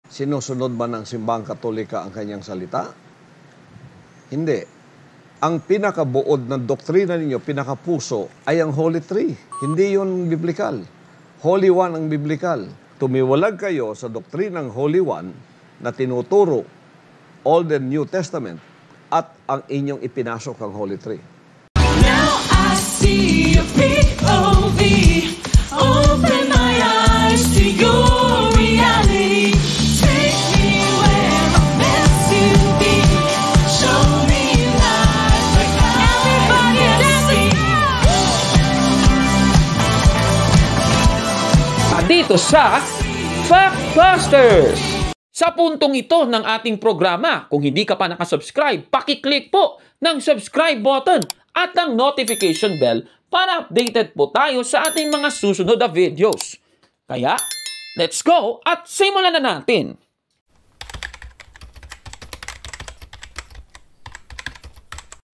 Sinusunod ba ng simbahang Katolika ang kanyang salita? Hindi. Ang pinakabuod ng doktrina ninyo, pinakapuso, ay ang Holy Three. Hindi yun biblikal. Holy One ang biblikal. Tumiwalag kayo sa doktrinang Holy One na tinuturo Old and New Testament at ang inyong ipinasok ang Holy Three. Now I see a POV. Open my eyes to your reality. Take me where I'm meant to be. Show me life like everybody dancing. Dito sa Factbusters! Sa puntong ito ng ating programa, kung hindi ka pa nakasubscribe, pakiclick po ng subscribe button at ang notification bell para updated po tayo sa ating mga susunod na videos. Kaya, let's go at simulan na natin!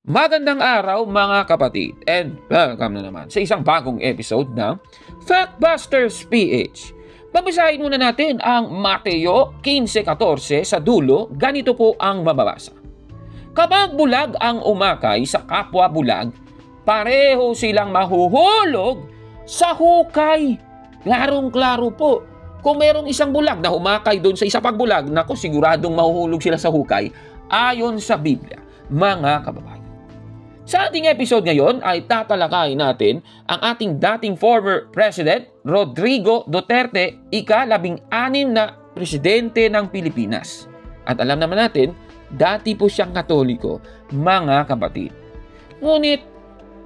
Magandang araw mga kapatid and welcome na naman sa isang bagong episode ng Factbusters PH. Babasahin muna natin ang Mateo 15:14 sa dulo. Ganito po ang mababasa. Kapag bulag ang umakay sa kapwa bulag, pareho silang mahuhulog sa hukay. Klarong-klaro po. Kung merong isang bulag na humakay doon sa isa pang bulag, naku, siguradong mahuhulog sila sa hukay ayon sa Biblia, mga kababayan. Sa ating episode ngayon ay tatalakayin natin ang ating dating former President Rodrigo Duterte, ika-16 na presidente ng Pilipinas. At alam naman natin, dati po siyang Katoliko, mga kapatid. Ngunit,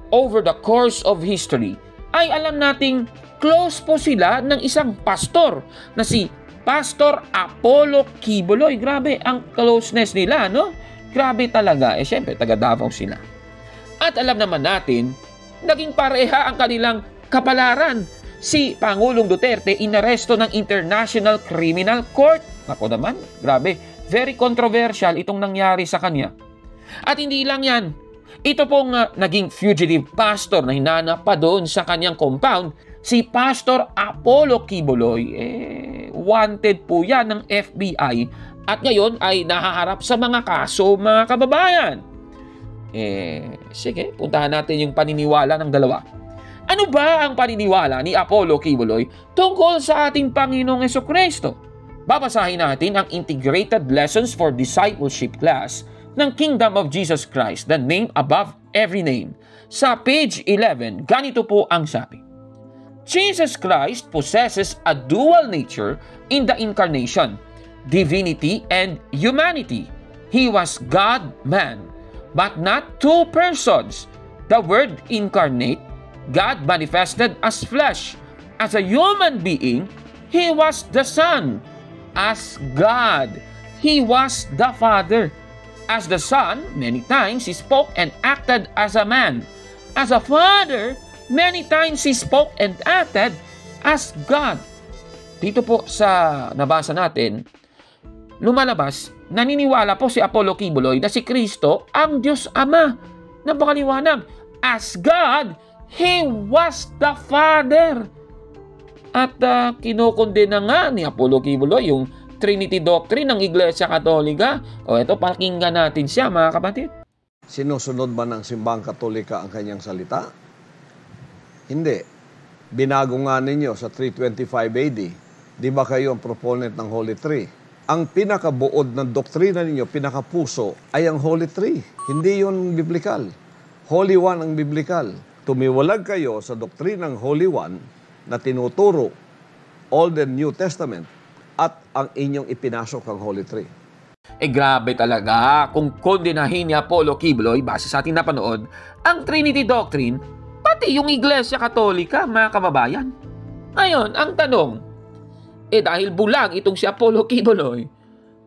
over the course of history, ay alam nating close po sila ng isang pastor na si Pastor Apollo Quiboloy. Grabe ang closeness nila, no? Grabe talaga. Siyempre, taga Davao sila. At alam naman natin, naging pareha ang kanilang kapalaran. Si Pangulong Duterte inaresto ng International Criminal Court. Ako naman, grabe, very controversial itong nangyari sa kanya. At hindi lang yan, ito pong naging fugitive pastor na hinanap pa doon sa kanyang compound, si Pastor Apollo Quiboloy. Wanted po yan ng FBI at ngayon ay nahaharap sa mga kaso, mga kababayan. Sige, puntahan natin yung paniniwala ng dalawa. Ano ba ang paniniwala ni Apollo Quiboloy tungkol sa ating Panginoong Jesucristo? Babasahin natin ang Integrated Lessons for Discipleship class ng Kingdom of Jesus Christ, the name above every name. Sa page 11, ganito po ang sabi. Jesus Christ possesses a dual nature in the incarnation, divinity and humanity. He was God-man, but not two persons. The Word incarnate, God manifested as flesh. As a human being, He was the Son. As God, He was the Father. As the Son, many times He spoke and acted as a man. As a Father, many times He spoke and acted as God. Dito po sa nabasa natin, lumalabas, naniniwala po si Apollo Quiboloy na si Kristo ang Diyos Ama. Napakaliwanag. As God, He was the Father. At kinukondena nga ni Apollo Quiboloy yung Trinity Doctrine ng Iglesia Katolika. O ito, pakinggan natin siya, mga kapatid. Sinusunod ba ng simbahang Katolika ang kanyang salita? Hindi. Binago nga ninyo sa 325 AD. Di ba kayo ang proponent ng Holy Three? Ang pinakabuod ng doktrina ninyo, pinakapuso, ay ang Holy Three. Hindi yun biblikal. Holy One ang biblikal. Tumiwalag kayo sa doktrinang Holy One na tinuturo Old and New Testament at ang inyong ipinasok ang Holy Three. Grabe talaga kung kondenahin ni Apollo Quiboloy, base sa ating napanood, ang Trinity Doctrine, pati yung Iglesia Katolika, mga kababayan. Ngayon, ang tanong, dahil bulag itong si Apollo Quiboloy,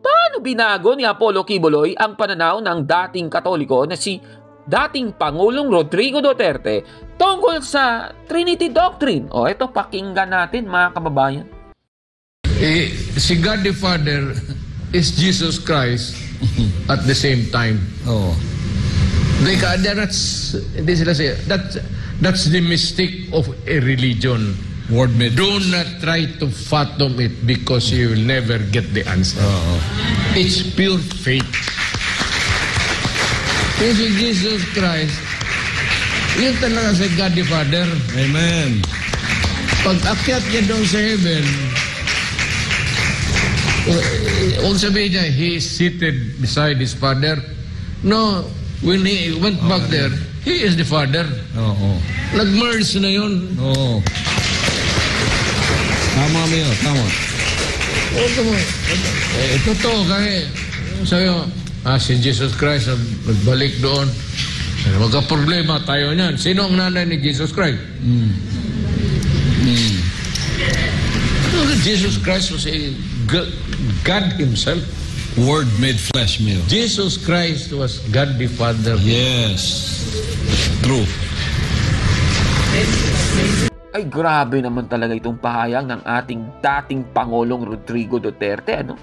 paano binago ni Apollo Quiboloy ang pananaw ng dating Katoliko na si dating Pangulong Rodrigo Duterte tungkol sa Trinity Doctrine? O ito, pakinggan natin, mga kababayan. Si God the Father is Jesus Christ at the same time. Oh. That's the mystic of a religion. Word made. Do not try to fathom it because you will never get the answer. It's pure faith. Kasi Jesus Christ, yun talaga si God the Father. Amen. Pag akyat niya doon sa heaven, huwag sabihin niya, he is seated beside his Father. No, when he went back there, he is the Father. Oo. Nag-merge na yun. Oo. Tama Mayor, tama. Totoo kasi, sabi mo, si Jesus Christ nagbalik doon. Magka-problema tayo niyan. Sino ang nanay ni Jesus Christ? Jesus Christ was a God Himself. Word made flesh, Mayor. Jesus Christ was God the Father. Yes. True. Ay, grabe naman talaga itong pahayag ng ating dating Pangulong Rodrigo Duterte, ano?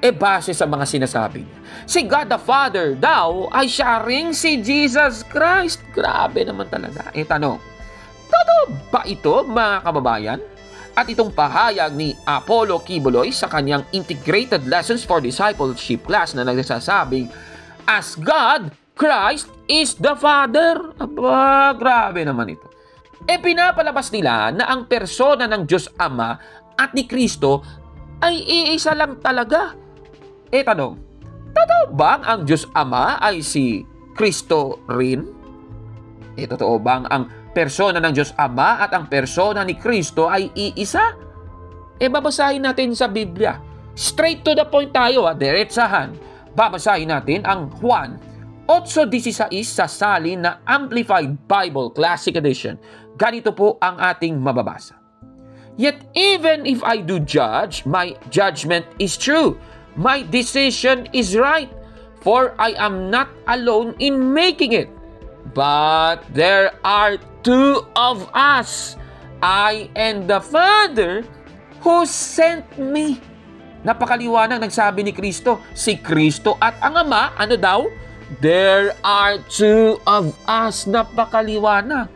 Base sa mga sinasabi niya, si God the Father daw ay siya ring si Jesus Christ. Grabe naman talaga. Tanong, totoo ba ito, mga kababayan? At itong pahayag ni Apollo Kibuloy sa kanyang Integrated Lessons for Discipleship class na nagsasabing, as God, Christ is the Father. Aba, grabe naman ito. Pinapalabas nila na ang persona ng Diyos Ama at ni Kristo ay iisa lang talaga. Tanong, totoo bang ang Diyos Ama ay si Kristo rin? Totoo bang ang persona ng Diyos Ama at ang persona ni Kristo ay iisa? Babasahin natin sa Biblia. Straight to the point tayo, diretsahan. Babasahin natin ang Juan 8:16 sa salin na Amplified Bible Classic Edition. Ganito po ang ating mababasa. Yet even if I do judge, my judgment is true. My decision is right, for I am not alone in making it. But there are two of us, I and the Father who sent me. Napakaliwanag nagsabi ni Kristo. Si Kristo at ang Ama, ano daw? There are two of us. Napakaliwanag.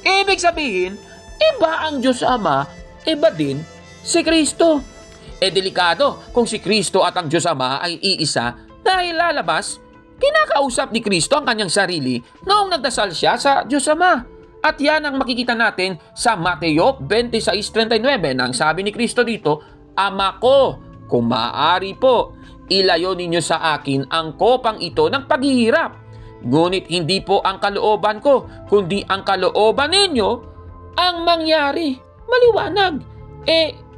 Ibig sabihin, iba ang Diyos Ama, iba din si Kristo. Delikado kung si Kristo at ang Diyos Ama ay iisa dahil lalabas, kinakausap ni Kristo ang kanyang sarili noong nagdasal siya sa Diyos Ama. At yan ang makikita natin sa Mateo 26:39 nang sabi ni Kristo dito, Ama ko, kung maaari po, ilayo ninyo sa akin ang kopang ito ng paghihirap. Ngunit hindi po ang kalooban ko, kundi ang kalooban ninyo ang mangyari. Maliwanag.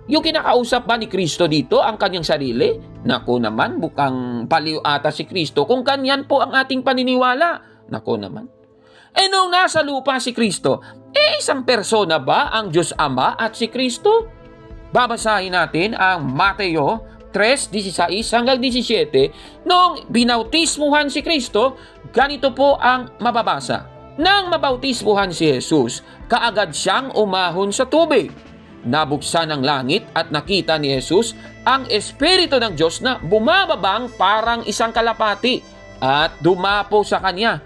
Yung kinakausap ba ni Kristo dito ang kanyang sarili? Naku naman, bukang paliw ata si Kristo kung kanyan po ang ating paniniwala. Naku naman. Nung nasa lupa si Kristo, isang persona ba ang Diyos Ama at si Kristo? Babasahin natin ang Mateo 3:16 hanggang 17. Nung binautismuhan si Kristo, ganito po ang mababasa. Nang mabautismuhan si Jesus, kaagad siyang umahon sa tubig. Nabuksan ang langit at nakita ni Jesus ang Espiritu ng Diyos na bumababang parang isang kalapati at dumapo sa kanya.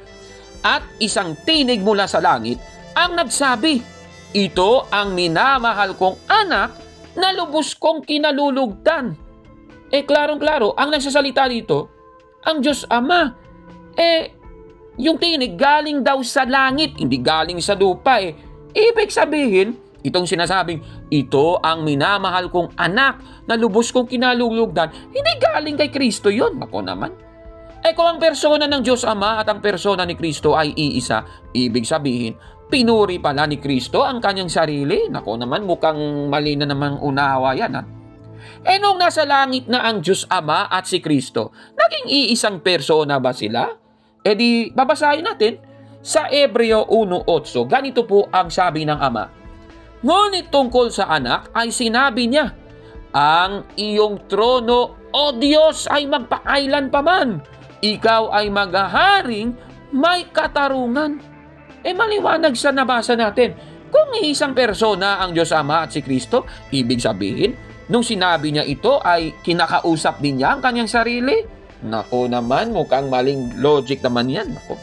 At isang tinig mula sa langit ang nagsabi, ito ang minamahal kong anak na lubos kong kinalulugdan. Klarong-klaro, ang nagsasalita dito, ang Diyos Ama. Yung tinig galing daw sa langit, hindi galing sa lupa. Ibig sabihin, itong sinasabing, ito ang minamahal kong anak na lubos kong kinalulugdan, hindi galing kay Kristo yun. Ako naman. Kung ang persona ng Diyos Ama at ang persona ni Kristo ay iisa, ibig sabihin, pinuri pala ni Kristo ang kanyang sarili. Nako naman, mukhang mali na namang unawa yan. Nung nasa langit na ang Diyos Ama at si Kristo, naging iisang persona ba sila? Di babasahin natin sa Hebreo 1:8. Ganito po ang sabi ng Ama. Ngunit tungkol sa anak ay sinabi niya, ang iyong trono, O Diyos, ay magpakailan pa man. Ikaw ay maghaharing may katarungan. Maliwanag sa nabasa natin. Kung isang persona ang Diyos Ama at si Kristo, ibig sabihin, nung sinabi niya ito ay kinakausap din niya ang kanyang sarili. Nako naman, mukhang maling logic naman yan. Nako.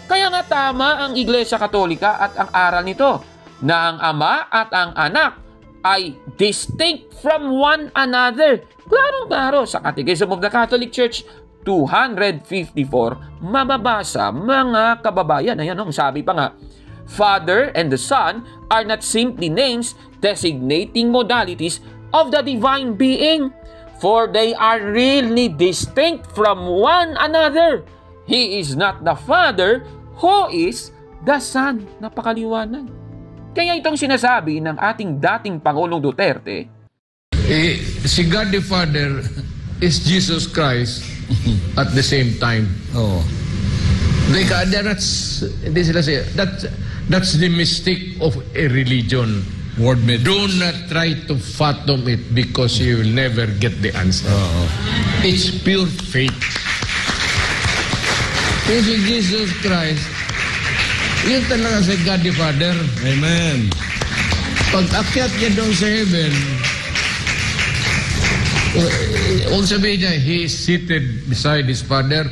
Kaya nga tama ang Iglesia Katolika at ang aral nito. na ang Ama at ang Anak ay distinct from one another. Klarong-klaro sa Catechism of the Catholic Church 254, mababasa mga kababayan. Ayan, sabi pa nga, Father and the Son are not simply names designating modalities of the divine being, for they are really distinct from one another. He is not the Father, who is the Son. Napakaliwanag. Kaya itong sinasabi ng ating dating Pangulong Duterte, Si God the Father is Jesus Christ at the same time. Oh. That's the mistake of a religion. Word made. Do not try to fathom it because you will never get the answer. It's pure faith. Kasi Jesus Christ, yun talaga si God the Father. Amen. Pag akyat niya doon sa heaven, huwag sabihin niya, he is seated beside his Father.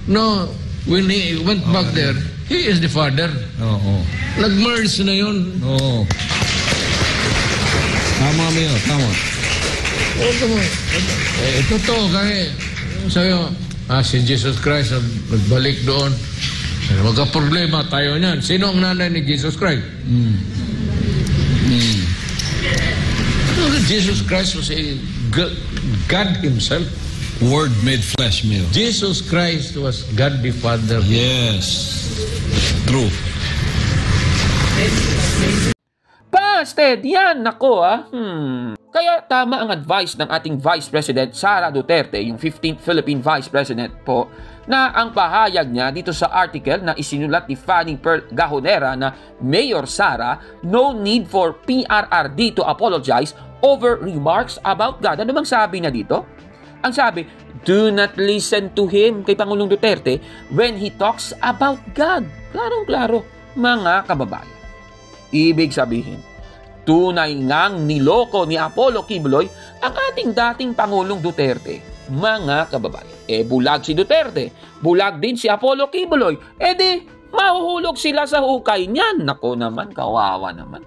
No, when he went back there, he is the Father. Oo. Nag-merge na yun. Oo. Tama mo yun, tama. Totoo kasi sa'yo, si Jesus Christ nagbalik doon. Magka-problema tayo niyan. Sino ang nanay ni Jesus Christ? Jesus Christ was a God Himself. Word made flesh meal. Jesus Christ was God the Father. Yes. True. Busted! Yan! Nako Kaya tama ang advice ng ating Vice President Sara Duterte, yung 15th Philippine Vice President po, na ang pahayag niya dito sa article na isinulat ni Fanny Pearl Gajonera na Mayor Sara, no need for PRRD to apologize over remarks about God. Ano bang sabi niya dito? Ang sabi, do not listen to him, kay Pangulong Duterte, when he talks about God. Klarong-klaro, mga kababayan. Ibig sabihin, tunay ngang niloko ni Apollo Kibuloy ang ating dating Pangulong Duterte. Mga kababayan, bulag si Duterte, bulag din si Apollo Kibuloy, di, mahuhulog sila sa hukay niyan. Nako naman, kawawa naman.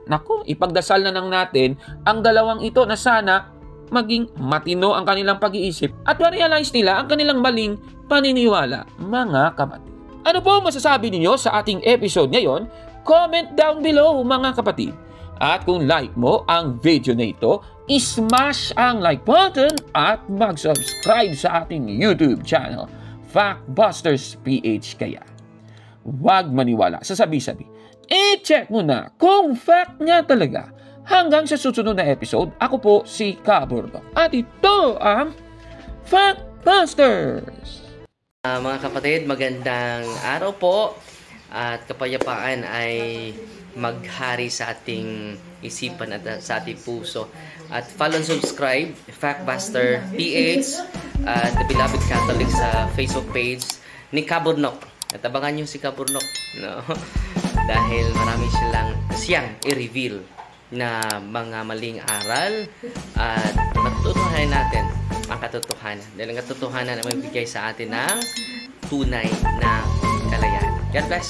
Nako, ipagdasal na lang natin ang dalawang ito na sana maging matino ang kanilang pag-iisip at ma-realize nila ang kanilang maling paniniwala, mga kapatid. Ano po masasabi ninyo sa ating episode ngayon? Comment down below, mga kapatid. At kung like mo ang video na ito, ismash ang like button at mag-subscribe sa ating YouTube channel, Factbusters PH. Kaya huwag maniwala sa sabi-sabi. I-check mo na kung fact nga talaga. Hanggang sa susunod na episode, ako po si Caburno. At ito ang Factbusters! Mga kapatid, magandang araw po. At kapayapaan ay maghari sa ating isipan at sa ating puso. At follow and subscribe, Factbuster PH at The Beloved Catholic sa Facebook page ni Caburnok. At abangan nyo si Caburnok, no? Dahil marami siyang i-reveal na mga maling aral at matutuhanan natin ang katotohanan. Dahil ang katotohanan ay magbigay sa atin ng tunay na kalayaan. God bless!